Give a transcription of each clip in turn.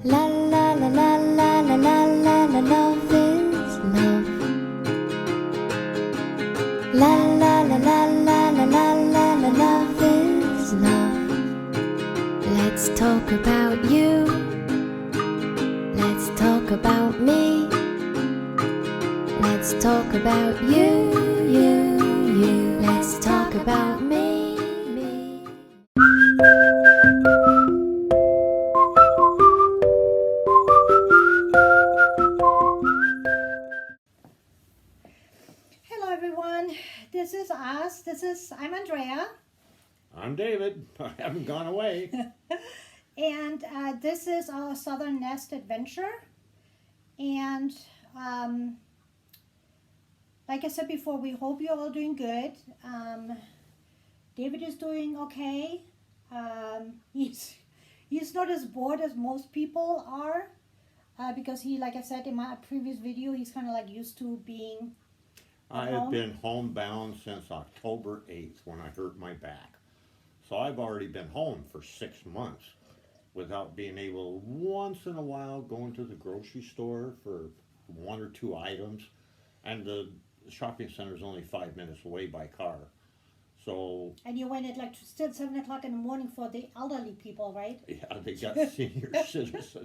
La la la la la la la la la, love is love. La la la la la la la la la, love is love. Let's talk about you. Let's talk about me. Let's talk about you. Let's talk about me. Hello everyone, this is us. I'm Andrea, I'm David. I haven't gone away. and this is our Southern Nest adventure. And like I said before, we hope you're all doing good. David is doing okay. He's not as bored as most people are because he, like I said in my previous video, he's kind of like used to being I at have home. been homebound since October 8th when I hurt my back. So I've already been home for 6 months without being able once in a while going to the grocery store for 1 or 2 items. And the shopping center is only 5 minutes away by car. So And you went at like still 7 o'clock in the morning for the elderly people, right? yeah, they got senior citizens.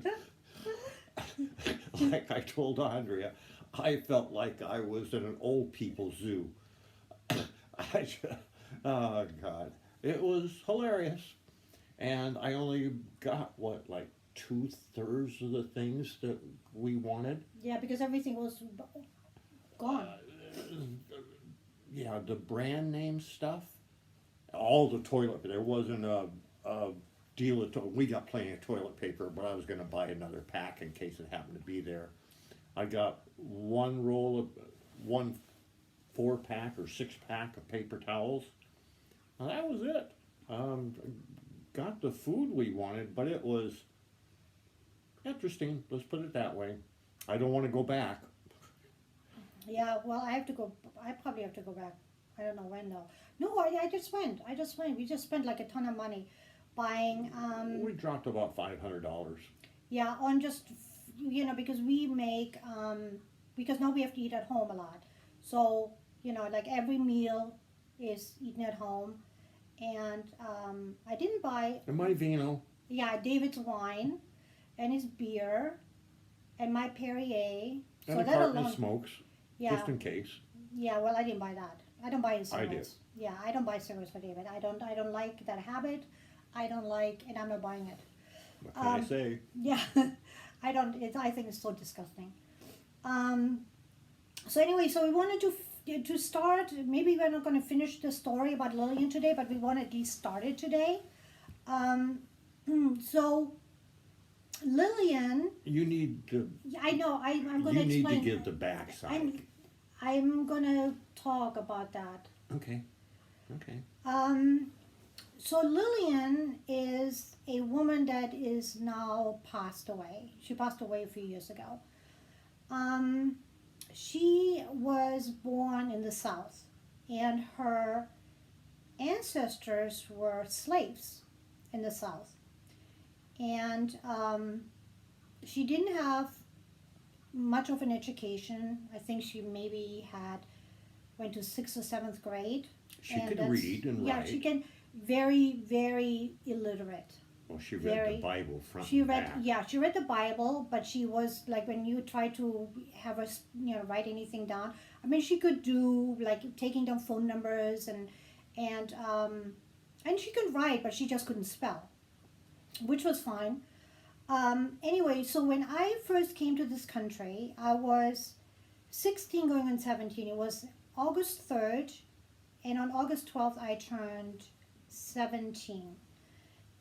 Like I told Andrea, I felt like I was in an old people's zoo. Oh God, it was hilarious, and I only got like 2/3 of the things that we wanted. Yeah, because everything was gone. Yeah, the brand name stuff, all the toilet. There wasn't a deal of we got plenty of toilet paper, but I was going to buy another pack in case it happened to be there. I got one 4-pack or 6-pack of paper towels. Well, that was it. Got the food we wanted, but it was interesting. Let's put it that way. I don't want to go back. Yeah, well, I probably have to go back. I don't know when though. No, I just went. We just spent like a ton of money buying. We dropped about $500. Yeah, on just, because we make, because now we have to eat at home a lot. So, like every meal is eaten at home. And I didn't buy. And my vino. Yeah, David's wine and his beer and my Perrier. And a carton of smokes, Yeah. just in case. Yeah, well, I didn't buy that. I don't buy his I cigarettes. did. Yeah, I don't buy cigarettes for David. I don't like that habit. And I'm not buying it. What can I say? Yeah, I think it's so disgusting. So anyway, so we wanted to start. Maybe we're not going to finish the story about Lillian today, but we want to at least start it today. So Lillian, You need to. I know I'm going to You need explain. to give the backside. I'm going to talk about that. Okay. So Lillian is a woman that is now passed away. She passed away a few years ago. She was born in the South, and her ancestors were slaves in the South. And she didn't have much of an education. I think she maybe went to 6th or 7th grade. She could read and write. Yeah, she can. Very, very illiterate. Well, she read the Bible front and back. Yeah, she read the Bible, but she was like, when you try to have her, write anything down. I mean, she could do like taking down phone numbers and she could write, but she just couldn't spell, which was fine. Anyway, so when I first came to this country, I was 16 going on 17. It was August 3rd, and on August 12th, I turned 17.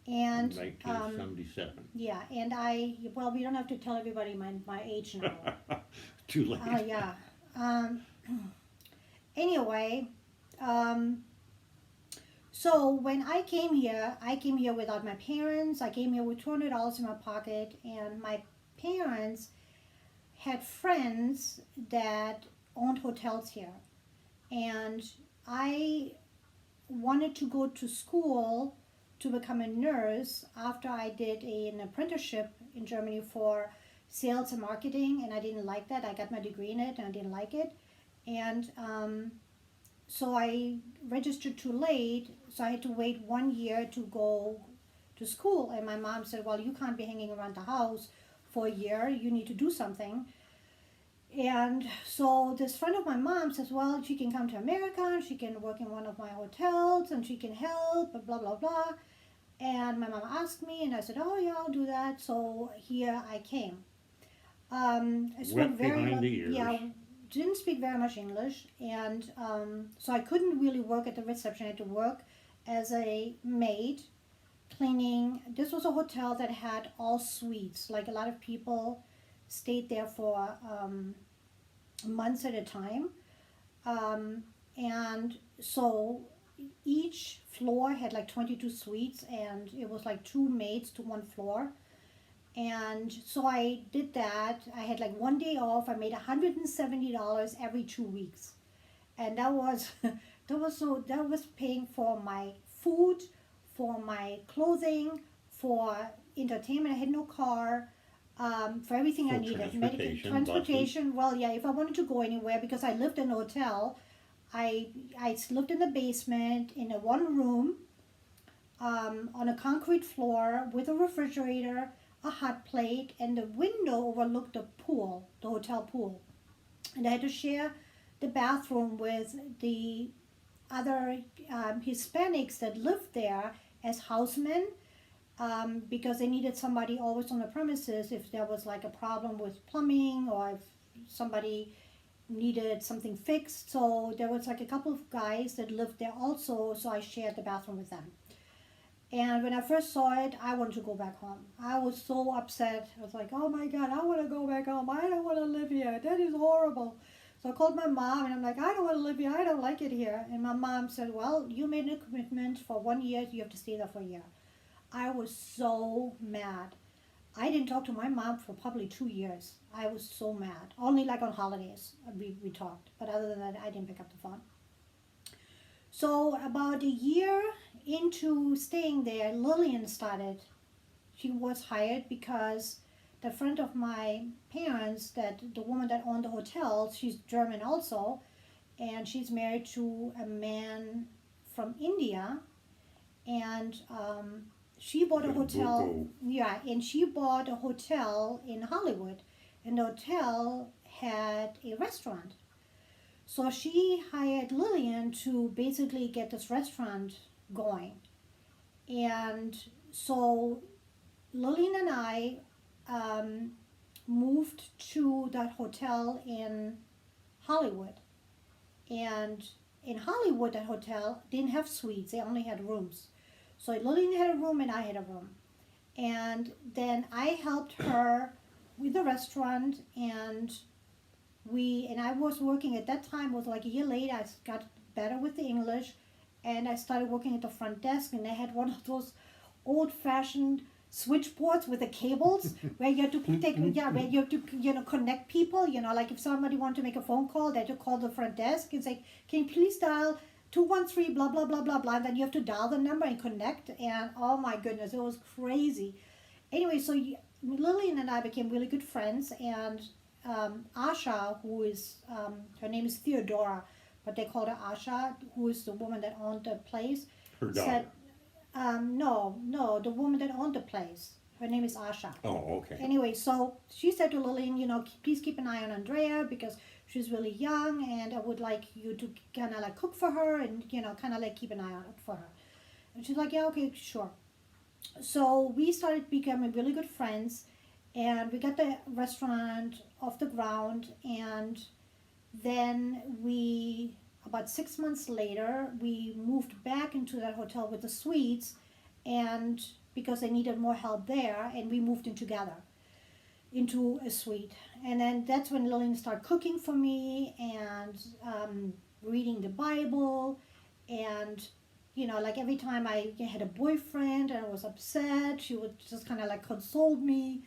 And 1977. yeah, and we don't have to tell everybody my age now. Too late. Yeah. Anyway, so when I came here without my parents. I came here with $200 in my pocket, and my parents had friends that owned hotels here, and I wanted to go to school to become a nurse after I did an apprenticeship in Germany for sales and marketing, and I didn't like that. I got my degree in it and I didn't like it. And so I registered too late, so I had to wait 1 year to go to school. And my mom said, well, you can't be hanging around the house for a year, you need to do something. And so this friend of my mom says, well, she can come to America, she can work in one of my hotels, and she can help, blah, blah, blah. And my mom asked me, and I said, oh, yeah, I'll do that. So here I came. I spoke Wet behind the ears. yeah, didn't speak very much English, and so I couldn't really work at the reception. I had to work as a maid, cleaning. This was a hotel that had all suites. Like a lot of people stayed there for months at a time, and so each floor had like 22 suites, and it was like 2 maids to 1 floor. And so I did that. I had like 1 day off. I made $170 every 2 weeks, and that was that was paying for my food, for my clothing, for entertainment. I had no car, for everything So I needed. transportation, Well, yeah, if I wanted to go anywhere, because I lived in a hotel, I lived in the basement in a 1 room, on a concrete floor with a refrigerator, a hot plate, and the window overlooked the pool, the hotel pool. And I had to share the bathroom with the other Hispanics that lived there as housemen, because they needed somebody always on the premises if there was like a problem with plumbing or if somebody needed something fixed. So there was like a couple of guys that lived there also, so I shared the bathroom with them. And when I first saw it, I wanted to go back home. I was so upset. I was like, oh my God, I want to go back home. I don't want to live here. That is horrible. So I called my mom and I'm like, I don't want to live here. I don't like it here. And my mom said, well, you made a commitment for 1 year. You have to stay there for a year. I was so mad. I didn't talk to my mom for probably 2 years. I was so mad. Only like on holidays we talked. But other than that, I didn't pick up the phone. So about a year into staying there, Lillian started. She was hired because the friend of my parents, that the woman that owned the hotel, she's German also, and she's married to a man from India, and she bought a hotel. Yeah, and she bought a hotel in Hollywood, and the hotel had a restaurant. So she hired Lillian to basically get this restaurant going. And so Lillian and I moved to that hotel in Hollywood. And in Hollywood, that hotel didn't have suites, they only had rooms. So Lillian had a room and I had a room. And then I helped her with the restaurant, and I was working at that time, was like a year later, I got better with the English, and I started working at the front desk, and they had one of those old-fashioned switchboards with the cables where you have to connect people, like if somebody wanted to make a phone call, they had to call the front desk and say, can you please dial 213 blah blah blah blah blah, and then you have to dial the number and connect, and oh my goodness, it was crazy. Anyway, so Lillian and I became really good friends, and Asha, who is, her name is Theodora, but they called her Asha, who is the woman that owned the place. Her daughter. Said, no, the woman that owned the place. Her name is Asha. Oh, okay. Anyway, so she said to Lillian, please keep an eye on Andrea because she's really young, and I would like you to kind of like cook for her and, kind of like keep an eye out for her. And she's like, yeah, okay, sure. So we started becoming really good friends, and we got the restaurant off the ground, and then about 6 months later, we moved back into that hotel with the suites, and because they needed more help there, and we moved in together into a suite. And then that's when Lillian started cooking for me and reading the Bible, and like every time I had a boyfriend and I was upset, she would just kind of like console me,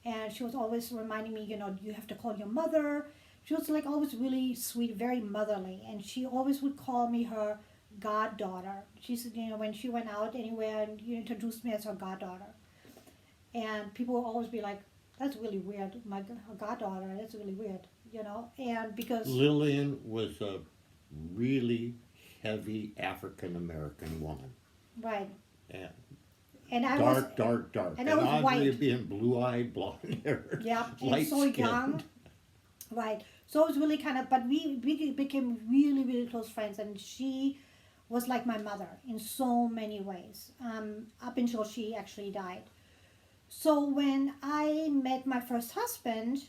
and she was always reminding me, you have to call your mother. She was like always really sweet, very motherly, and she always would call me her goddaughter. She said, when she went out anywhere, and you introduced me as her goddaughter. And people will always be like, that's really weird. My goddaughter, that's really weird. And because, Lillian was a really heavy African American woman. right. And And I dark, was, dark. and I was Andrea white. being blue-eyed, blonde-haired, Yeah, and light so skinned. young. Right. So it was really kind of, but we became really, really close friends. And she was like my mother in so many ways, up until she actually died. So when I met my first husband,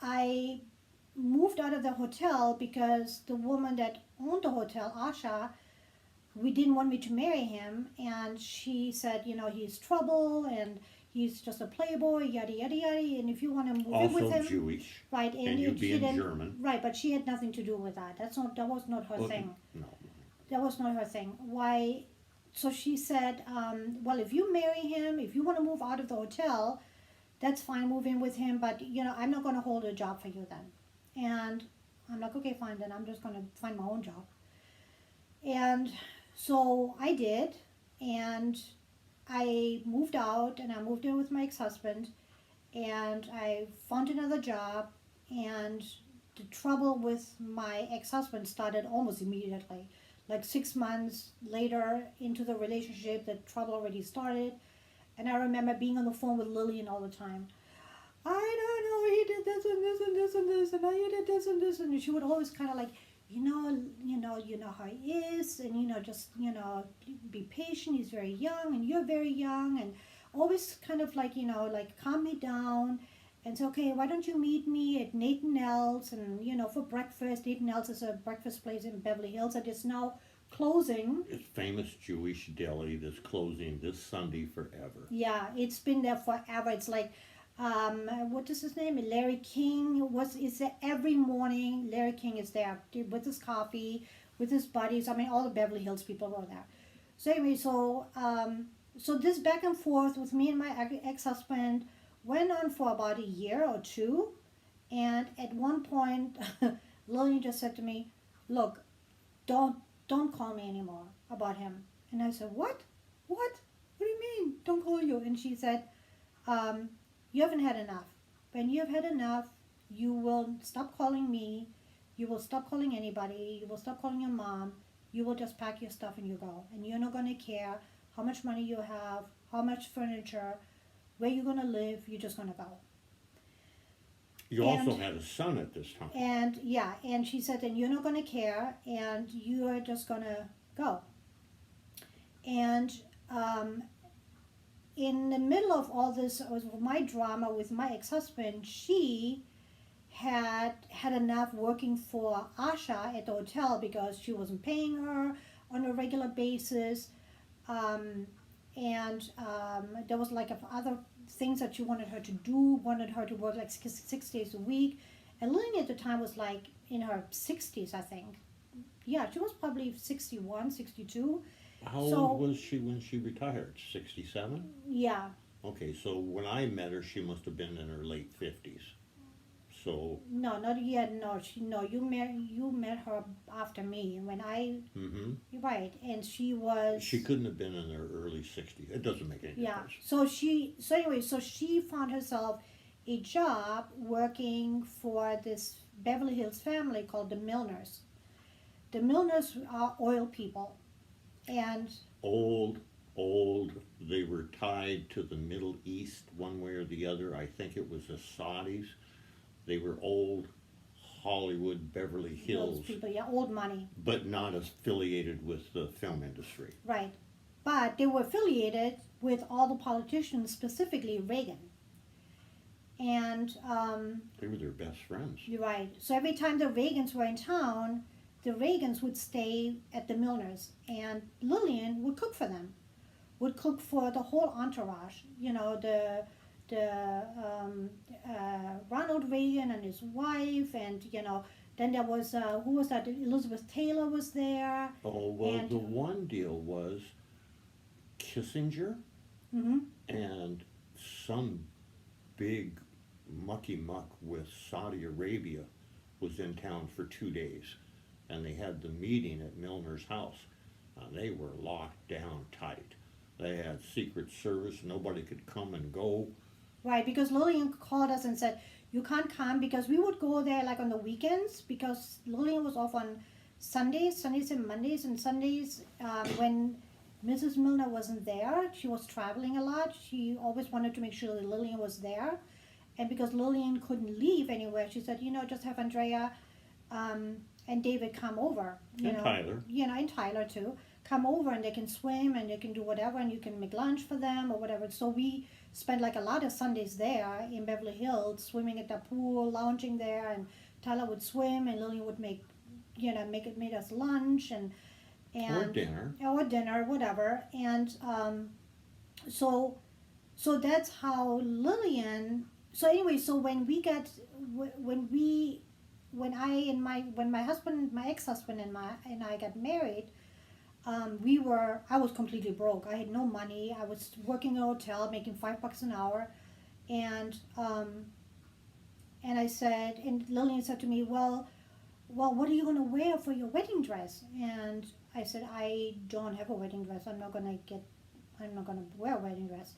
I moved out of the hotel because the woman that owned the hotel, Asha, we didn't want me to marry him, and she said, he's trouble and he's just a playboy, yada yada yada. And if you want to move in with Also him, Jewish. right? And you she being didn't, German. right? But she had nothing to do with that. That was not her Well, thing. no. That was not her thing. Why? So she said, well, if you marry him, if you want to move out of the hotel, that's fine, move in with him, but I'm not going to hold a job for you then. And I'm like, okay, fine, then I'm just going to find my own job. And so I did, and I moved out, and I moved in with my ex-husband, and I found another job, and the trouble with my ex-husband started almost immediately. Like 6 months later into the relationship, the trouble already started. And I remember being on the phone with Lillian all the time. I don't know, he did this and this and this and this, and I did this and this, and she would always kind of like, you know how he is, and just be patient. He's very young, and you're very young, and always kind of like like calm me down. And say, okay, why don't you meet me at Nathan L's and for breakfast. Nathan L's is a breakfast place in Beverly Hills that is now closing. It's famous Jewish deli that's closing this Sunday forever. Yeah, it's been there forever. It's like, what is his name? Larry King is there every morning. Larry King is there with his coffee, with his buddies. I mean, all the Beverly Hills people were there. So anyway, so this back and forth with me and my ex-husband went on for about a year or two. And at one point, Lillian just said to me, look, don't call me anymore about him. And I said, what? What do you mean, don't call you? And she said, you haven't had enough. When you have had enough, you will stop calling me. You will stop calling anybody. You will stop calling your mom. You will just pack your stuff and you go. And you're not going to care how much money you have, how much furniture, where you're going to live. You're just going to go. You also had a son at this time. And yeah, and she said, and you're not going to care, and you are just going to go. And in the middle of all this, was my drama with my ex-husband. She had enough working for Asha at the hotel because she wasn't paying her on a regular basis. There was like other things that she wanted her to do, wanted her to work like 6 days a week. And Lillian at the time was like in her 60s, I think. Yeah, she was probably 61, 62. How old was she when she retired? 67? Yeah. Okay, so when I met her, she must have been in her late 50s. So No, not yet. No, you met her after me when I. Mm-hmm. Right, and she was. She couldn't have been in her early 60s. It doesn't make any difference. So she found herself a job working for this Beverly Hills family called the Milners. The Milners are oil people, and Old. They were tied to the Middle East one way or the other. I think it was the Saudis. They were old Hollywood, Beverly Hills. those people, yeah, old money. But not affiliated with the film industry. Right. But they were affiliated with all the politicians, specifically Reagan. And They were their best friends. you're right. So every time the Reagans were in town, the Reagans would stay at the Milners, and Lillian would cook for them. Would cook for the whole entourage. Ronald Reagan and his wife, and then there was who was that? Elizabeth Taylor was there. Oh, well, And- the one deal was Kissinger Mm-hmm. and some big mucky muck with Saudi Arabia was in town for 2 days. and they had the meeting at Milner's house. They were locked down tight. They had Secret Service. Nobody could come and go. Right, because Lillian called us and said, you can't come, because we would go there like on the weekends, because Lillian was off on Sundays and Mondays, and Sundays when Mrs. Milner wasn't there, she was traveling a lot. She always wanted to make sure that Lillian was there. And because Lillian couldn't leave anywhere, she said, just have Andrea and David come over. Tyler. And Tyler too. Come over and they can swim and they can do whatever, and you can make lunch for them or whatever. So we spent like a lot of Sundays there in Beverly Hills, swimming at the pool, lounging there, and Tyler would swim and Lillian would make us lunch and or dinner, whatever. And so that's how Lillian. So anyway, so when my husband, my ex-husband and I got married, I was completely broke. I had no money. I was working in a hotel, making $5 an hour, and I said, and Lillian said to me, well, what are you going to wear for your wedding dress? And I said, I don't have a wedding dress. I'm not going to wear a wedding dress.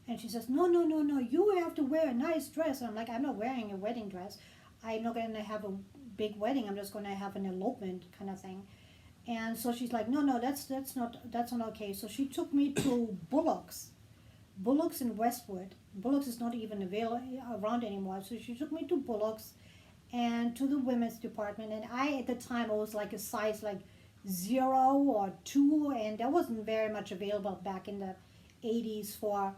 And she says, no, you have to wear a nice dress. And I'm like, I'm not wearing a wedding dress. I'm not going to have a big wedding. I'm just going to have an elopement kind of thing. And so she's like, no, that's not okay. So she took me to Bullock's in Westwood. Bullock's is not even around anymore. So she took me to Bullock's and to the women's department. And at the time, I was like a size like 0 or 2, and there wasn't very much available back in the 80s for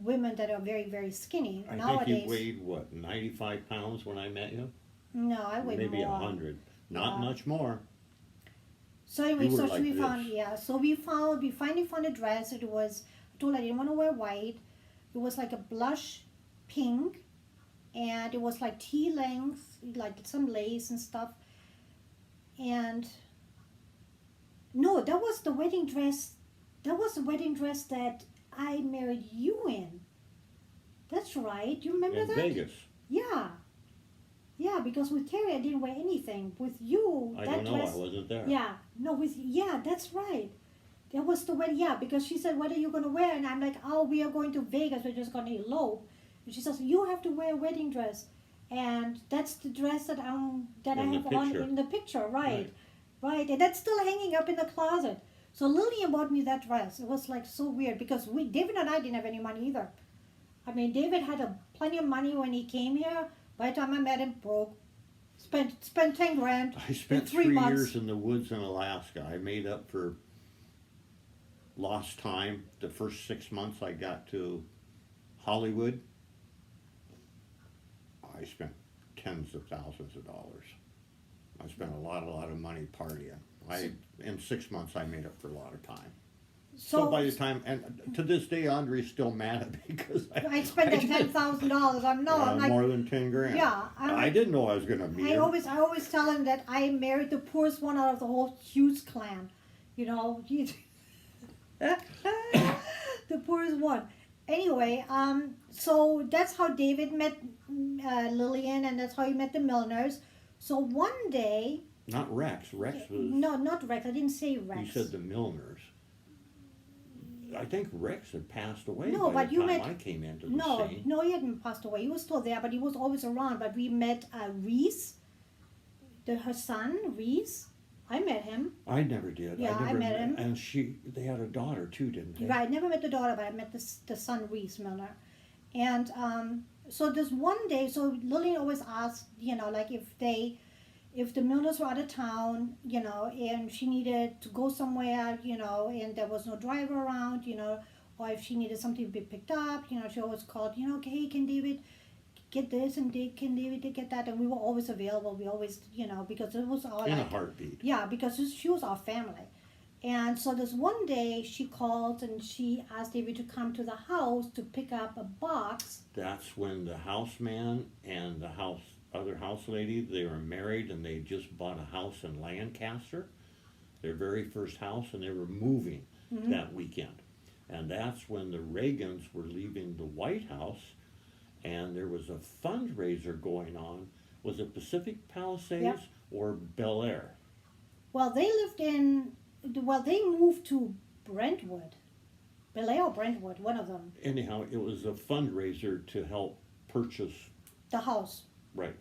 women that are very, very skinny. I think you weighed, 95 pounds when I met you? No, I weighed maybe more. 100. Not much more. So anyway, we finally found a dress. I told her I didn't want to wear white. It was like a blush pink, and it was like tea length, like some lace and stuff. And no, that was the wedding dress. That was the wedding dress that I married you in. That's right. You remember that? In Vegas. Yeah. Yeah, because with Terry I didn't wear anything. With you, I that don't know, dress, I wasn't there. Yeah, that's right. That was the wedding, because she said, what are you going to wear? And I'm like, oh, we are going to Vegas. We're just going to elope. And she says, you have to wear a wedding dress. And that's the dress that I have on in the picture, right. And that's still hanging up in the closet. So Lillian bought me that dress. It was like so weird because David and I didn't have any money either. I mean, David had plenty of money when he came here. By the time I met him, broke. Spent $10,000. I spent in 3 3 months. years in the woods in Alaska. I made up for lost time. The first 6 months I got to Hollywood, I spent tens of thousands of dollars. I spent a lot of money partying. In 6 months I made up for a lot of time. So by the time, and to this day, Andre's still mad at me because I spent that $10,000. I'm like more than 10 grand. Yeah, I didn't know I was going to meet him. I always tell him that I married the poorest one out of the whole Hughes clan. The poorest one. Anyway, so that's how David met Lillian, and that's how he met the Milners. So one day. Not Rex. Rex was. No, not Rex. I didn't say Rex. You said the Milners. I think Rex had passed away by the time I came into the scene. No, he hadn't passed away. He was still there, but he was always around. But we met Reese, her son, Reese. I met him. I never did. Yeah, I met him. And they had a daughter too, didn't they? Right, I never met the daughter, but I met the son, Reese Milner. And so this one day, so Lillian always asked, like if the Milners were out of town, and she needed to go somewhere, and there was no driver around, or if she needed something to be picked up, she always called, okay, hey, can David get this, and can David get that? And we were always available. We always, because it was all in a heartbeat. Yeah, because she was our family. And so this one day she called and she asked David to come to the house to pick up a box. That's when the houseman and the other house lady, they were married and they just bought a house in Lancaster, their very first house, and they were moving that weekend. And that's when the Reagans were leaving the White House, and there was a fundraiser going on. Was it Pacific Palisades? Yep. or Bel Air? Well, they moved to Brentwood. Bel Air or Brentwood, one of them. Anyhow, it was a fundraiser to help purchase, The house. right.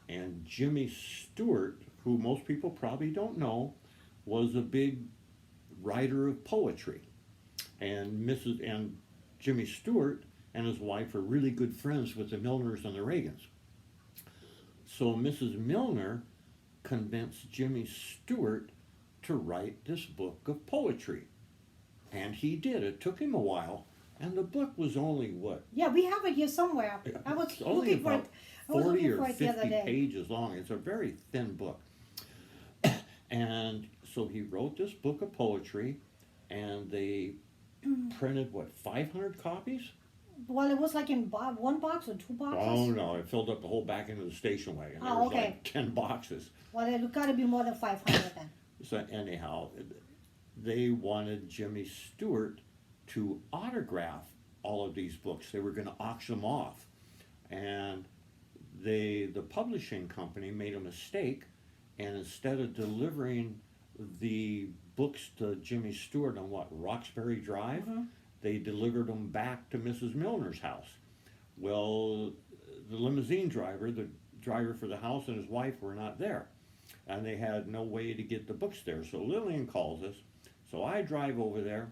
And Jimmy Stewart, who most people probably don't know, was a big writer of poetry. And Jimmy Stewart and his wife are really good friends with the Milners and the Reagans. So Mrs. Milner convinced Jimmy Stewart to write this book of poetry. And he did. It took him a while, and the book was only what? Yeah, we have it here somewhere. I was It's only looking for about it. I was 40 looking or for it the other 50 day. pages long. It's a very thin book. And so he wrote this book of poetry, and they printed, what, 500 copies? Well, it was like in one box or two boxes. Oh, no, it filled up the whole back end of the station wagon. There Oh, was okay. like 10 boxes. Well, it got to be more than 500 then. So anyhow, they wanted Jimmy Stewart to autograph all of these books. They were going to auction them off. And the publishing company made a mistake, and instead of delivering the books to Jimmy Stewart on what, Roxbury Drive, they delivered them back to Mrs. Milner's house. Well, the limousine driver, the driver for the house, and his wife were not there, and they had no way to get the books there. So Lillian calls us. So I drive over there,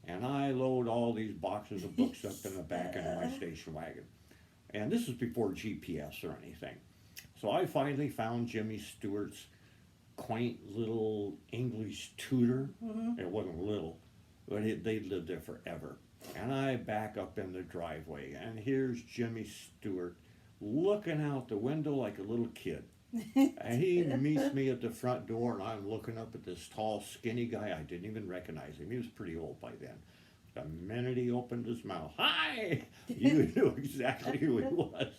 and I load all these boxes of books up in the back end of my station wagon. And this is before GPS or anything. So I finally found Jimmy Stewart's quaint little English tutor. It wasn't little, but they lived there forever. And I back up in the driveway, and here's Jimmy Stewart looking out the window like a little kid. And he meets me at the front door, and I'm looking up at this tall, skinny guy. I didn't even recognize him. He was pretty old by then. The minute he opened his mouth, hi! You knew exactly who he was.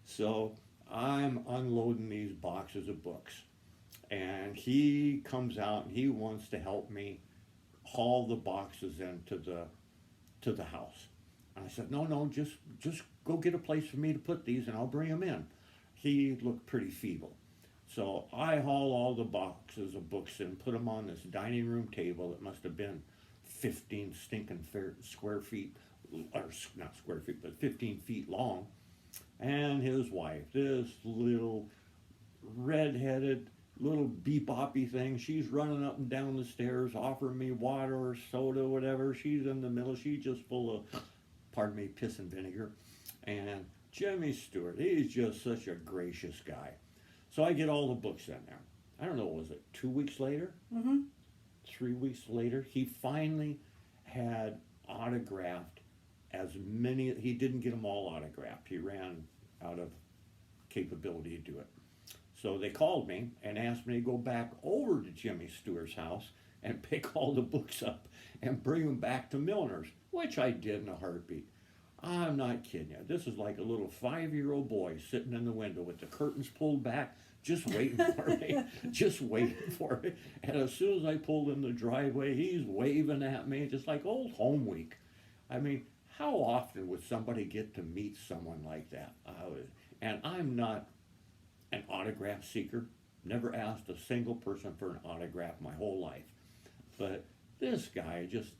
So I'm unloading these boxes of books, and he comes out and he wants to help me haul the boxes into the house. And I said, no, just go get a place for me to put these, and I'll bring them in. He looked pretty feeble. So I haul all the boxes of books and put them on this dining room table that must have been 15 stinking square feet, or not square feet, but 15 feet long. And his wife, this little red-headed little beboppy thing, she's running up and down the stairs offering me water or soda, whatever. She's in the middle. She's just full of, pardon me, piss and vinegar. And Jimmy Stewart, he's just such a gracious guy. So I get all the books in there. I don't know, was it 2 weeks later? 3 weeks later, he finally had autographed as many. He didn't get them all autographed. He ran out of capability to do it. So they called me and asked me to go back over to Jimmy Stewart's house and pick all the books up and bring them back to Milner's, which I did in a heartbeat. I'm not kidding you. This is like a little 5-year-old boy sitting in the window with the curtains pulled back, just waiting for me, just waiting for me. And as soon as I pulled in the driveway, he's waving at me, just like old home week. I mean, how often would somebody get to meet someone like that? And I'm not an autograph seeker. Never asked a single person for an autograph my whole life. But this guy, just,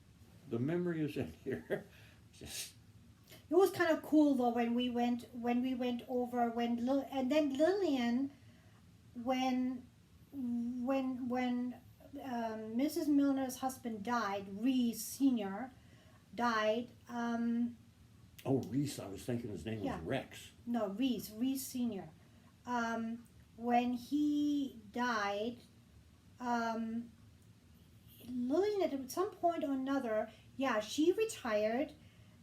the memory is in here. Just. It was kind of cool though when we went over and then Lillian, when Mrs. Milner's husband died, Reese Senior died. Oh, Reese! I was thinking his name was Rex. No, Reese Senior. When he died, Lillian at some point or another, she retired.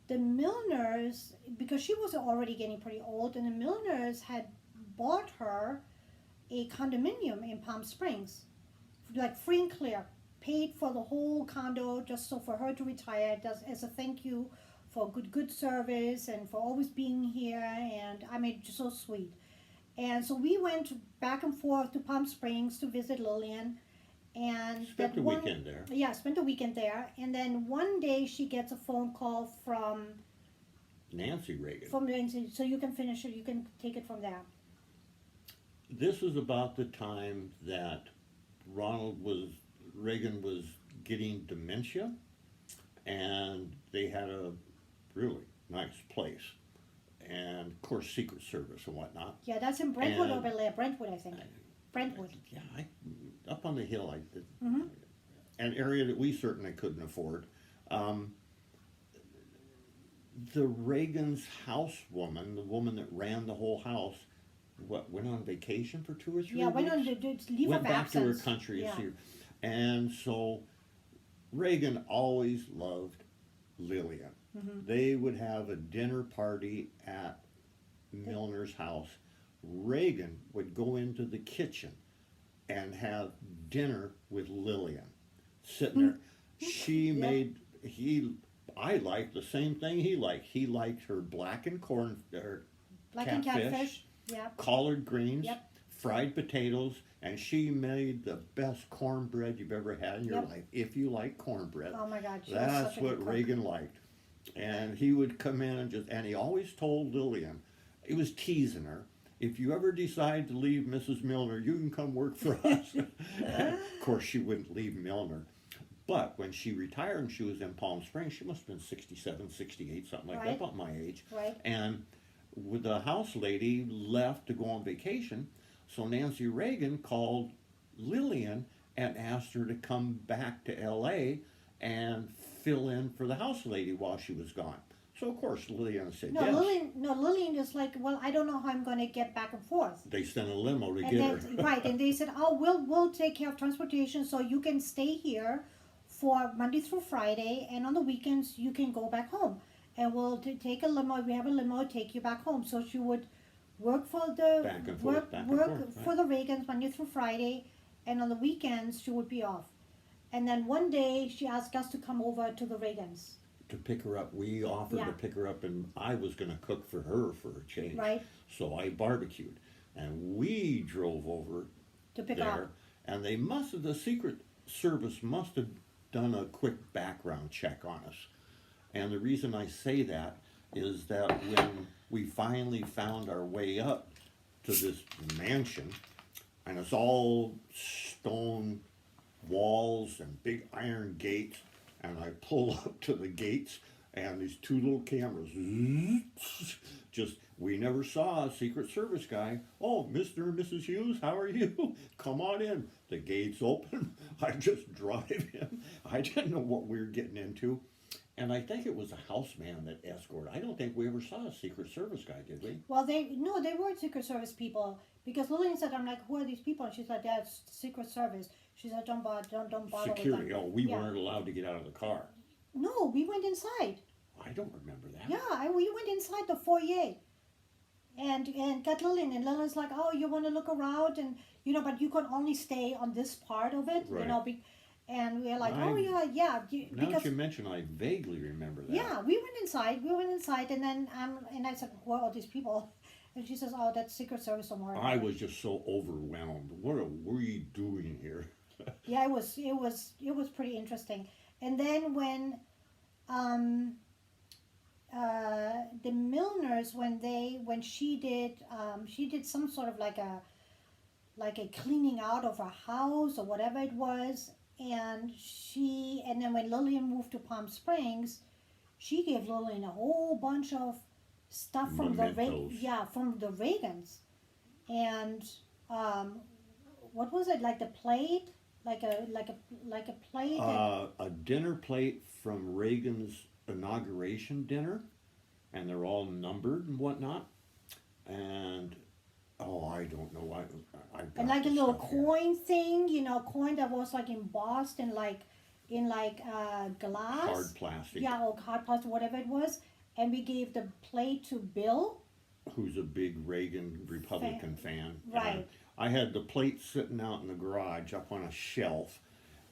The Milners, because she was already getting pretty old, and the Milners had bought her a condominium in Palm Springs, like free and clear, paid for the whole condo just so for her to retire as a thank you for good service and for always being here. And I mean, just so sweet. And so we went back and forth to Palm Springs to visit Lillian. And spent the weekend there. Yeah, spent the weekend there. And then one day she gets a phone call from Nancy Reagan. From Nancy, so you can finish it. You can take it from there. this is about the time that Reagan was getting dementia, and they had a really nice place, and of course Secret Service and whatnot. Yeah, that's in Brentwood And- over there. Brentwood, I think. Brentwood. Yeah, up on the hill, Mm-hmm. an area that we certainly couldn't afford. Um, the Reagan's housewoman, the woman that ran the whole house, went on vacation for 2 or 3 Yeah, weeks? went on the leave Went of back to her absence. country. Yeah. And so Reagan always loved Lillian. Mm-hmm. They would have a dinner party at Milner's house. Reagan would go into the kitchen and have dinner with Lillian, sitting there. She Yep. made I liked the same thing he liked. He liked her blackened Black and catfish. Yeah. collard greens, Yep. fried potatoes, and she made the best cornbread you've ever had in your Yep. life. If you like cornbread, Oh my God, she was that's such a what good cook. Reagan liked. And he would come in and he always told Lillian, he was teasing her, if you ever decide to leave Mrs. Milner, you can come work for us. Of course, she wouldn't leave Milner. But when she retired and she was in Palm Springs, she must have been 67, 68, something like that, Right. about my age. Right. And with the house lady left to go on vacation, so Nancy Reagan called Lillian and asked her to come back to LA and fill in for the house lady while she was gone. So of course Lillian said No, yes. Lillian is like, well, I don't know how I'm going to get back and forth. They sent a limo to And get then, her. right, and they said, oh, we'll take care of transportation, so you can stay here for Monday through Friday, and on the weekends you can go back home, and we'll take a limo. We have a limo take you back home. So she would work for the Back and forth, work back and work forth, for the Reagans Monday through Friday, and on the weekends she would be off. And then one day she asked us to come over to the Reagans, To pick her up. We offered Yeah. to pick her up, and I was going to cook for her for a change. right, So I barbecued, and we drove over to pick her there, up. and the Secret Service must have done a quick background check on us. And the reason I say that is that when we finally found our way up to this mansion, and it's all stone walls and big iron gates, and I pull up to the gates, and these two little cameras, just, we never saw a Secret Service guy. Oh, Mr. and Mrs. Hughes, how are you? Come on in. The gates open. I just drive in. I didn't know what we were getting into. And I think it was a houseman that escorted. I don't think we ever saw a Secret Service guy, did we? Well, they weren't Secret Service people, because Lillian said, I'm like, who are these people? And she said, that's Secret Service. She said, don't bother Security. with them. Oh, we Yeah. weren't allowed to get out of the car. No, we went inside. I don't remember that. Yeah, we went inside the foyer, and got Lillian, and Lillian's like, oh, you want to look around, and but you can only stay on this part of it, Right. And we're like, I- oh yeah, Now because that you mention, I vaguely remember that. yeah, we went inside, and then and I said, who are all these people? And she says, oh, that's Secret Service somewhere. I was just so overwhelmed. What are we doing here? Yeah, it was pretty interesting. And then when the Milners, when she did some sort of like a cleaning out of her house or whatever it was, and then when Lillian moved to Palm Springs, she gave Lillian a whole bunch of stuff from Mementos. from the Reagans, and what was it, like the plate, like a plate, and, A dinner plate from Reagan's inauguration dinner, and they're all numbered and whatnot. And I don't know. I and like a little coin thing, coin that was like embossed in glass, hard plastic. yeah, or hard plastic, whatever it was. And we gave the plate to Bill. Who's a big Reagan Republican fan. Right. And I had the plate sitting out in the garage up on a shelf,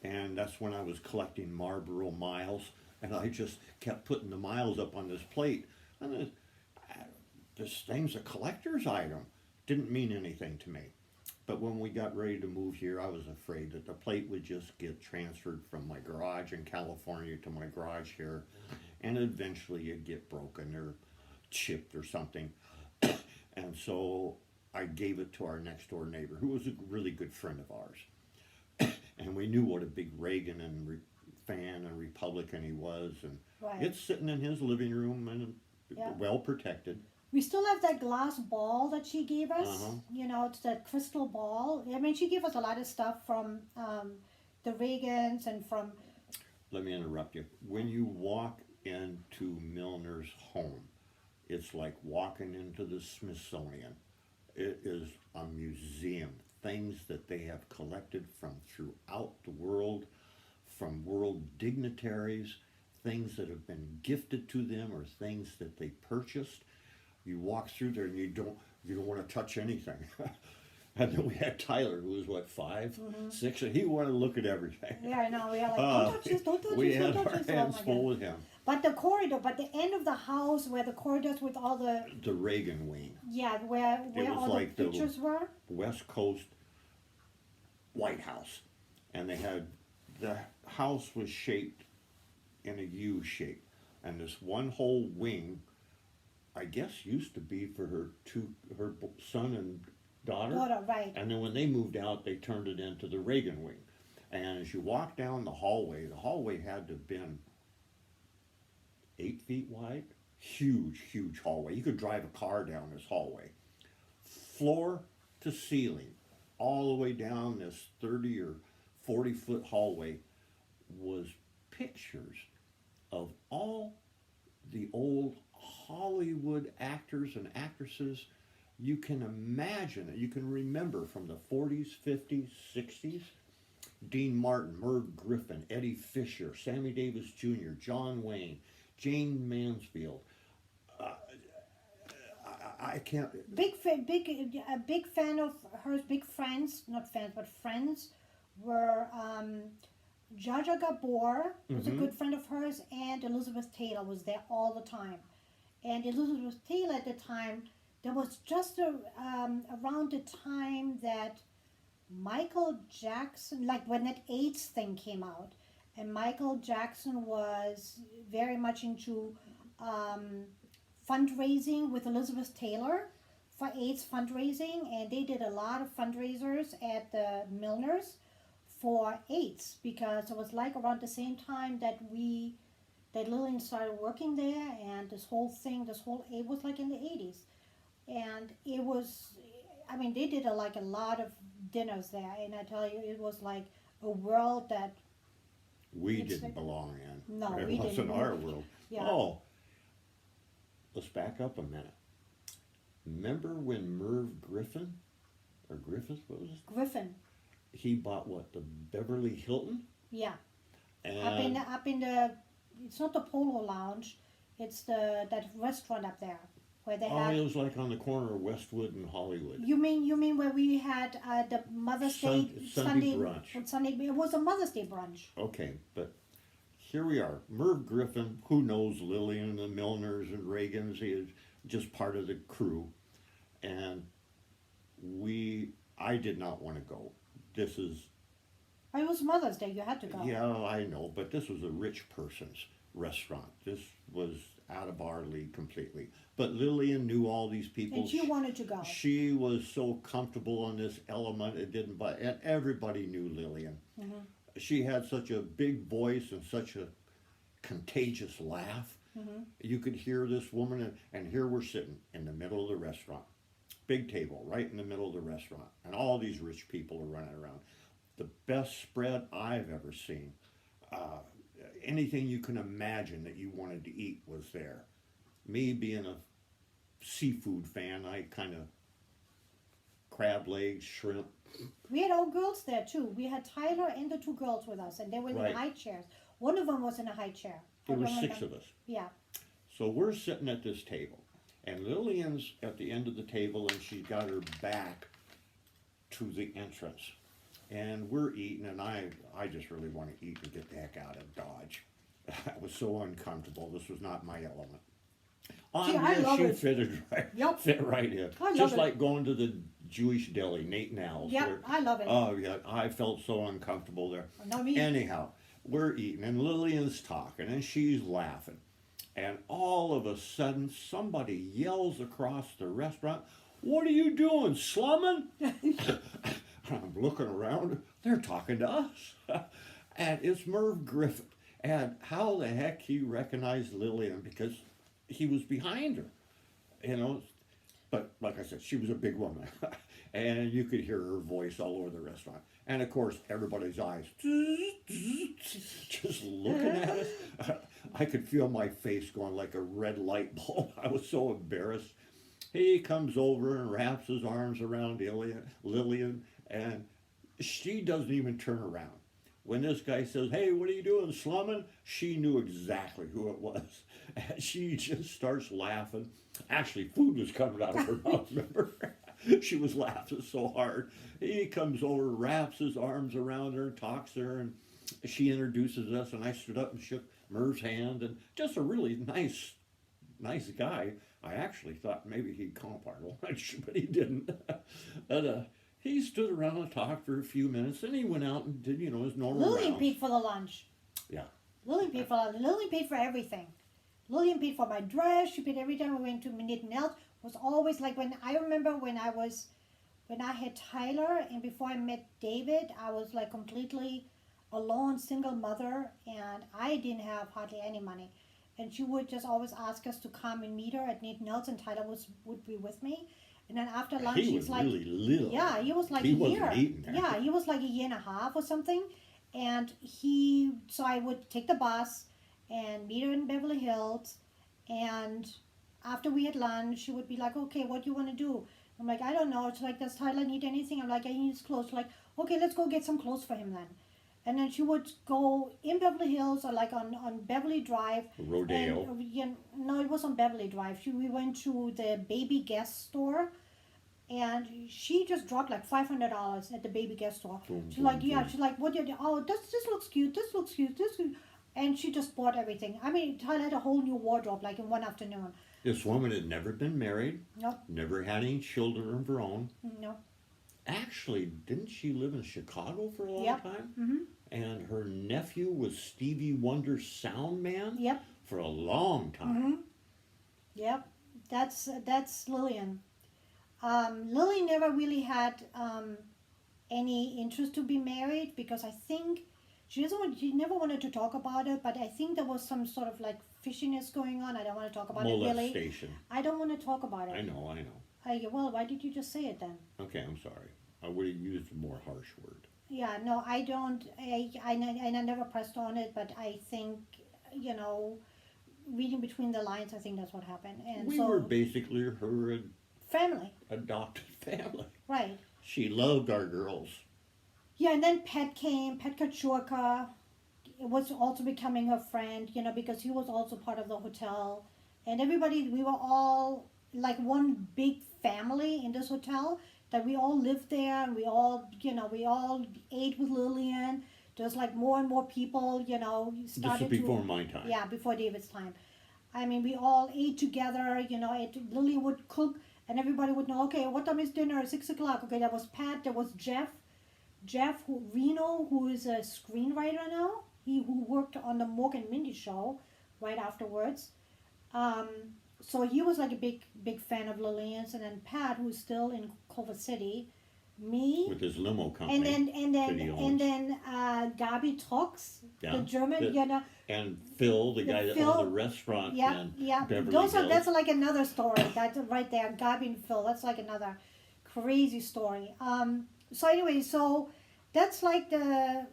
and that's when I was collecting Marlboro miles, and I just kept putting the miles up on this plate. And this thing's a collector's item. Didn't mean anything to me. But when we got ready to move here, I was afraid that the plate would just get transferred from my garage in California to my garage here, and eventually it'd get broken or chipped or something. And so I gave it to our next door neighbor, who was a really good friend of ours. And we knew what a big Reagan and fan and Republican he was. And Right. it's sitting in his living room and Yeah. well protected. We still have that glass ball that she gave us. Uh-huh. You know, it's that crystal ball. I mean, she gave us a lot of stuff from the Reagans and from. Let me interrupt you. When you walk into Milner's home, it's like walking into the Smithsonian. It is a museum. Things that they have collected from throughout the world, from world dignitaries, things that have been gifted to them or things that they purchased. You walk through there and you don't want to touch anything. And then we had Tyler, who was what, 5, 6, and he wanted to look at everything. Yeah, I know. We are like, don't touch this, don't touch We this, had don't our touch this. hands Oh my full God. with him. But the corridor, but the end of the house where the corridors with all the, The Reagan wing, yeah, where was all like the the- pictures were. West Coast White House, and they had, the house was shaped in a U shape, and this one whole wing, I guess, used to be for her son and daughter. Right. And then when they moved out, they turned it into the Reagan wing. And as you walk down the hallway had to have been 8 feet wide. Huge, huge hallway. You could drive a car down this hallway. Floor to ceiling, all the way down this 30 or 40-foot hallway was pictures of all the old Hollywood actors and actresses you can imagine, you can remember from the 40s, 50s, 60s. Dean Martin, Merv Griffin, Eddie Fisher, Sammy Davis Jr., John Wayne, Jane Mansfield. I can't. A big fan of hers. Big friends, not fans, but friends were Jaja Gabor was a good friend of hers, and Elizabeth Taylor was there all the time. And Elizabeth Taylor at the time, there was just around the time that Michael Jackson, like when that AIDS thing came out, and Michael Jackson was very much into fundraising with Elizabeth Taylor for AIDS fundraising, and they did a lot of fundraisers at the Milners for AIDS, because it was like around the same time that Lillian started working there, and this whole it was like in the 80s. And it was, I mean, they did a lot of dinners there, and I tell you, it was like a world that We It's didn't like- belong in. No, It we wasn't didn't. our world. Yeah. Oh, let's back up a minute. Remember when Merv Griffin, or Griffith, what was it? Griffin, He bought what, the Beverly Hilton? yeah, And up in the, it's not the Polo Lounge, it's that restaurant up there where they oh, had. it was like on the corner of Westwood and Hollywood. You mean where we had the Mother's Day Sunday brunch. Sunday, it was a Mother's Day brunch. Okay, but here we are. Merv Griffin, who knows Lillian and the Milners and Reagans, he is just part of the crew. And I did not want to go. This is, It was Mother's Day, you had to go. yeah, I know, but this was a rich person's restaurant. This was out of our league completely. But Lillian knew all these people. And you wanted to go. She was so comfortable on this element, it didn't bite, and everybody knew Lillian. Mm-hmm. She had such a big voice and such a contagious laugh. Mm-hmm. You could hear this woman, and here we're sitting in the middle of the restaurant. Big table, right in the middle of the restaurant, and all these rich people are running around. The best spread I've ever seen. Anything you can imagine that you wanted to eat was there. Me being a seafood fan, I kind of crab legs, shrimp. We had all girls there too. We had Tyler and the 2 girls with us, and they were in Right. the high chairs. One of them was in a high chair. There were Remember 6 them? of us. Yeah. So we're sitting at this table, and Lillian's at the end of the table, and she's got her back to the entrance. And we're eating, and I just really want to eat and get the heck out of Dodge. I was so uncomfortable. This was not my element. See, I love she it. Yep. fit right in. I love Just it. like going to the Jewish deli, Nate and Al's. Yeah, where- I love it. Oh yeah, I felt so uncomfortable there. Not me. Anyhow, we're eating, and Lillian's talking, and she's laughing. And all of a sudden, somebody yells across the restaurant, What are you doing, slumming? I'm looking around. They're talking to us. And it's Merv Griffith. And how the heck he recognized Lillian because he was behind her, you know. But like I said, she was a big woman. And you could hear her voice all over the restaurant. And of course, everybody's eyes just looking at us. I could feel my face going like a red light bulb. I was so embarrassed. He comes over and wraps his arms around Lillian, and she doesn't even turn around. When this guy says, "Hey, what are you doing, slumming?" she knew exactly who it was. And she just starts laughing. Actually, food was coming out of her mouth, remember? She was laughing so hard. He comes over, wraps his arms around her, talks to her, and she introduces us, and I stood up and shook Merv's hand, and just a really nice guy. I actually thought maybe he'd comp our lunch, but he didn't. And, he stood around and talked for a few minutes, and he went out and did, his normal Lillian rounds. paid for the lunch. Yeah. Lillian paid for lunch. Lillian paid for everything. Lillian paid for my dress. She paid every time we went to anything else. Was always like when I remember when I had Tyler and before I met David, I was like completely alone, single mother, and I didn't have hardly any money. And she would just always ask us to come and meet her at Nathan Else, and Tyler would be with me. And then after lunch, He he's was like, really little. yeah, he was like He a wasn't year. eating that. Yeah, he was like a year and a half or something. And so I would take the bus and meet her in Beverly Hills. And after we had lunch, she would be like, "Okay, what do you want to do?" I'm like, "I don't know." She's like, "Does Tyler need anything?" I'm like, "I need his clothes." She's like, "Okay, let's go get some clothes for him then." And then she would go in Beverly Hills or like on Beverly Drive. Rodeo. And, no, it was on Beverly Drive. We went to the baby guest store. And she just dropped like $500 at the baby guest store. Boom, She's boom, like, yeah, boom. she's like, what do you, oh, this looks cute, this looks cute, and she just bought everything. I mean, Tyler had a whole new wardrobe like in one afternoon. This woman had never been married, Nope, never had any children of her own. no, Actually, didn't she live in Chicago for a long Yep. time? mm-hmm, And her nephew was Stevie Wonder's sound man yep, for a long time. mm-hmm, yep. That's Lillian. Lily never really had any interest to be married because I think she never wanted to talk about it, but I think there was some sort of like fishiness going on. I don't want to talk about it really. Molestation. I don't want to talk about it. I know. Well, why did you just say it then? Okay, I'm sorry. I would have used a more harsh word. Yeah, no, I don't. I never pressed on it, but I think, reading between the lines, I think that's what happened. And We so, were basically her family, adopted family. right. She loved our girls. Yeah, and then Pat came, Pat Kachurka was also becoming her friend, because he was also part of the hotel. And everybody, we were all like one big family in this hotel that we all lived there and we all ate with Lillian. There's like more and more people, This started is before to, my time. yeah, before David's time. I mean, we all ate together, Lillian would cook and everybody would know, okay, what time is dinner? 6 o'clock. Okay, that was Pat, there was Jeff, Reno, who is a screenwriter now. Who worked on the Mork and Mindy show right afterwards. So he was like a big fan of Lillian's, and then Pat, who's still in Culver City, me, With his limo company. and he owns. then Gabi Trox, Yeah, the German, And Phil, the guy that Phil, owned the restaurant yeah, in yeah. Beverly Those Hills. that's like another story. That's right there, Gabi and Phil. That's like another crazy story. So anyway, so that's like the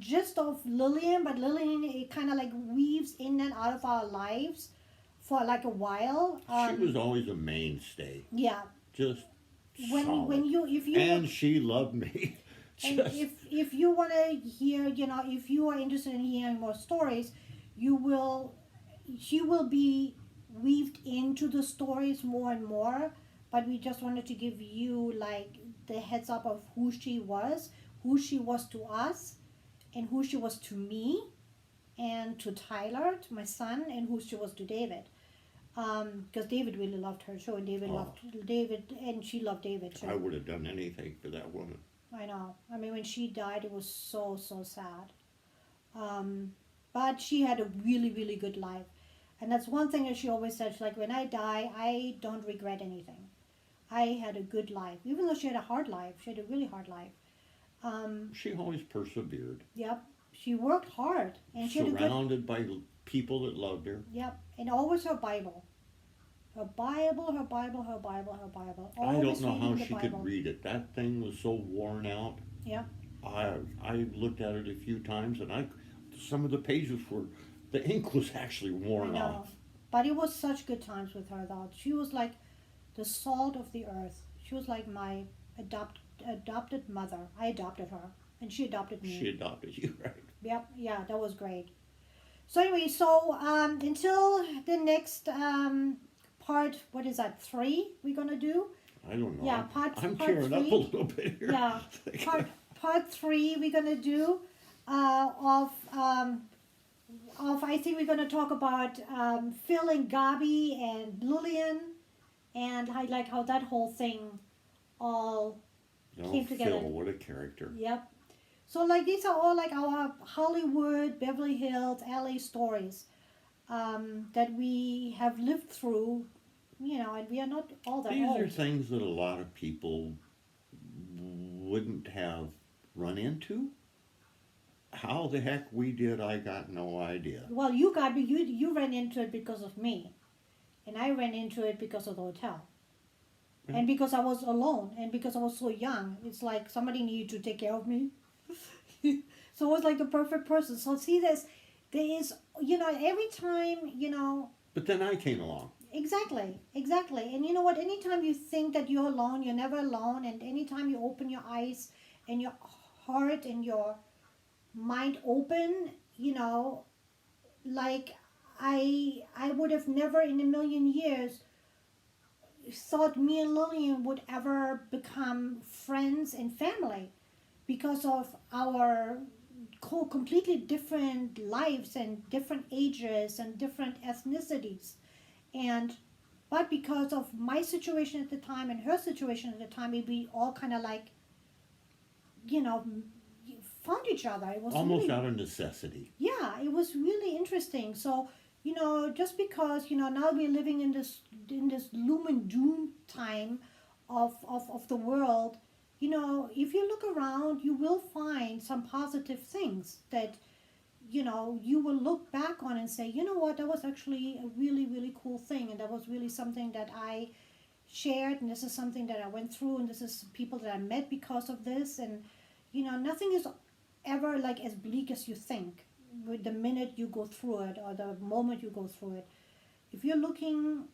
gist of Lillian, but Lillian, it kind of like weaves in and out of our lives for like a while. She was always a mainstay. Yeah. Just When solid. if you And she loved me. and Just, if you want to hear, if you are interested in hearing more stories, she will be weaved into the stories more and more. But we just wanted to give you like the heads up of who she was to us, and who she was to me, and to Tyler, to my son, and who she was to David. Because David really loved her too, and David loved David, and she loved David too. I would have done anything for that woman. I know. I mean, when she died, it was so sad. But she had a really, really good life. And that's one thing that she always said. She's like, when I die, I don't regret anything. I had a good life, even though she had a hard life. She had a really hard life. She always persevered. Yep, she worked hard, and she had a good. Surrounded by people that loved her. Yep, and always her Bible, her Bible, her Bible, her Bible, her Bible. I Always don't know how reading the she Bible. could read it. That thing was so worn out. Yep. I looked at it a few times, and some of the pages were, the ink was actually I worn know. off. But it was such good times with her, though. She was like the salt of the earth. She was like my adopted mother. I adopted her, and she adopted me. She adopted you, right? Yep, yeah, that was great. So anyway, so until the next part, what is that, 3 we're gonna do? I don't know. Yeah, I'm part tearing up 3. a little bit here. Yeah, part 3 we're gonna do of I think we're gonna talk about Phil and Gabi and Lillian, and how that whole thing all came together. Phil, what a character. Yep. So like these are all like our Hollywood, Beverly Hills, LA stories that we have lived through, and we are not all that These old. are things that a lot of people wouldn't have run into. How the heck we did, I got no idea. Well, you ran into it because of me, and I ran into it because of the hotel. And because I was alone, and because I was so young, it's like somebody needed to take care of me. So it was like the perfect person. So see, there is, every time, But then I came along. Exactly. And you know what? Anytime you think that you're alone, you're never alone. And anytime you open your eyes and your heart and your mind open, like I would have never in a million years thought me and Lillian would ever become friends and family because of our completely different lives and different ages and different ethnicities. But because of my situation at the time and her situation at the time, we all kind of like, found each other. It was Almost really, out of necessity. yeah, it was really interesting. So, just because, now we're living in this gloom and doom time of the world, if you look around, you will find some positive things that, you will look back on and say, you know what, that was actually a really, really cool thing. And that was really something that I shared. And this is something that I went through. And this is people that I met because of this. And, nothing is ever like as bleak as you think with the minute you go through it or the moment you go through it. If you're looking...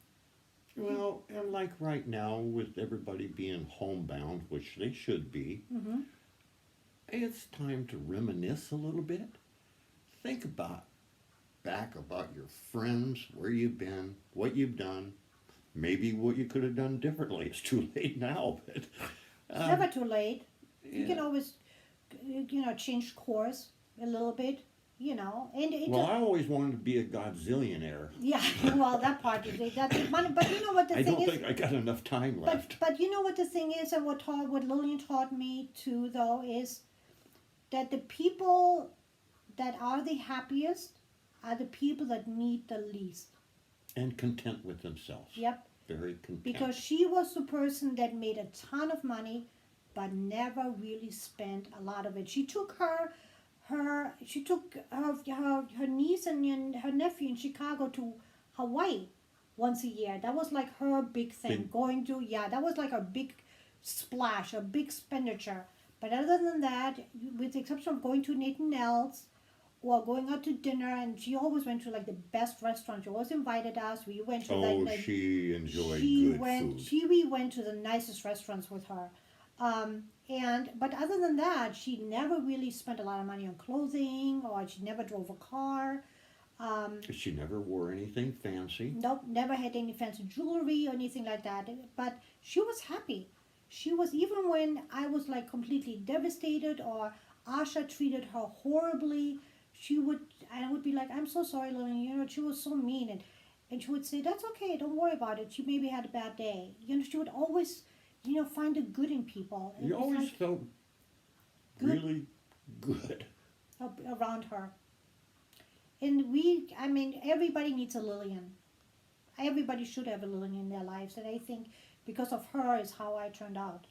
Well, and like right now with everybody being homebound, which they should be, Mm-hmm. it's time to reminisce a little bit. Think back about your friends, where you've been, what you've done, maybe what you could have done differently. It's too late now, but... It's never too late. You yeah. can always, change course a little bit, And Well, I always wanted to be a Godzillionaire. yeah, well, that part is that's money. But you know what the I thing don't is. think I got enough time left. But you know what the thing is, and what Lillian taught me too, though, is that the people that are the happiest are the people that need the least. And content with themselves. Yep. Very content. Because she was the person that made a ton of money, but never really spent a lot of it. She took her niece and her nephew in Chicago to Hawaii once a year. That was like her big thing. That was like a big splash, a big expenditure. But other than that, with the exception of going to Nathan Nell's or going out to dinner, and she always went to like the best restaurants. She always invited us. We went to she enjoyed good food. We went to the nicest restaurants with her. But other than that, she never really spent a lot of money on clothing, or she never drove a car. She never wore anything fancy. Nope, never had any fancy jewelry or anything like that. But she was happy. She was, even when I was like completely devastated or Asha treated her horribly, I would be like, I'm so sorry, Lillian, she was so mean. And she would say, that's okay, don't worry about it. She maybe had a bad day. She would always, find the good in people. You always felt really good around her. And everybody needs a Lillian. everybody should have a Lillian in their lives, and I think because of her is how I turned out.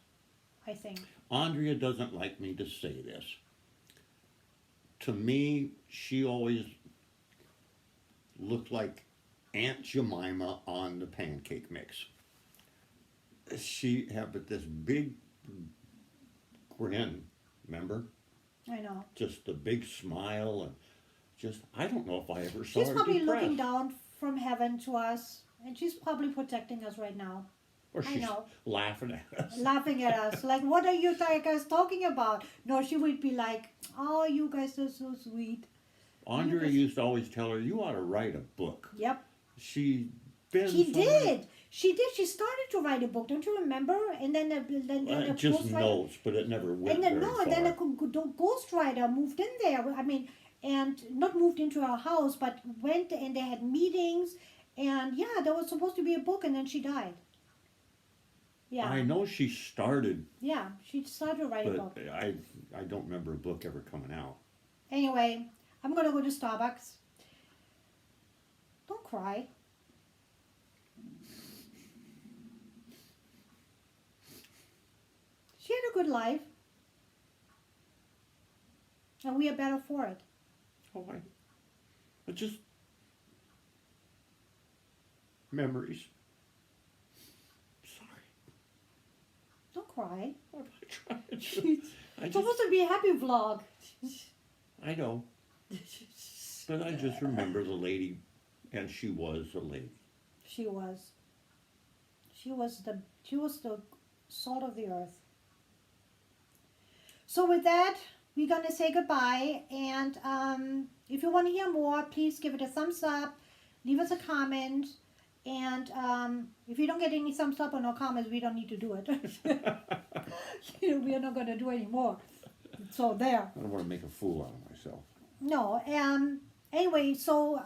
I think. Andrea doesn't like me to say this. To me, she always looked like Aunt Jemima on the pancake mix. She had this big grin, remember? I know. Just a big smile and just, I don't know if I ever saw She's her probably depressed. looking down from heaven to us, and she's probably protecting us right now. Or I she's know. laughing at us. Laughing at us. Like, what are you guys talking about? No, she would be like, oh, you guys are so sweet. Andrea used to always tell her, you ought to write a book. Yep. She did. She did. She started to write a book. Don't you remember? And then just notes, but it never went and then very far. and then a ghostwriter moved in there. I mean, and not moved into her house, but went and they had meetings. And yeah, there was supposed to be a book, and then she died. Yeah. I know she started, Yeah, she started to write a but book. I don't remember a book ever coming out. Anyway, I'm gonna go to Starbucks. Don't cry. She had a good life. And we are better for it. Oh, I just memories. Sorry, Don't cry. I'm not trying to. It's supposed to be a happy vlog. I know, but I just remember the lady, and she was a lady. She was. She was the salt of the earth. So with that, we're gonna say goodbye. And if you want to hear more, please give it a thumbs up, leave us a comment, and if you don't get any thumbs up or no comments, we don't need to do it. We are not gonna do any more. So there. I don't want to make a fool out of myself. No. Anyway, so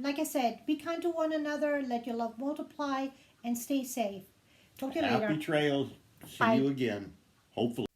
like I said, be kind to one another, let your love multiply, and stay safe. Talk to you later. Happy trails. See Bye. you again. Hopefully.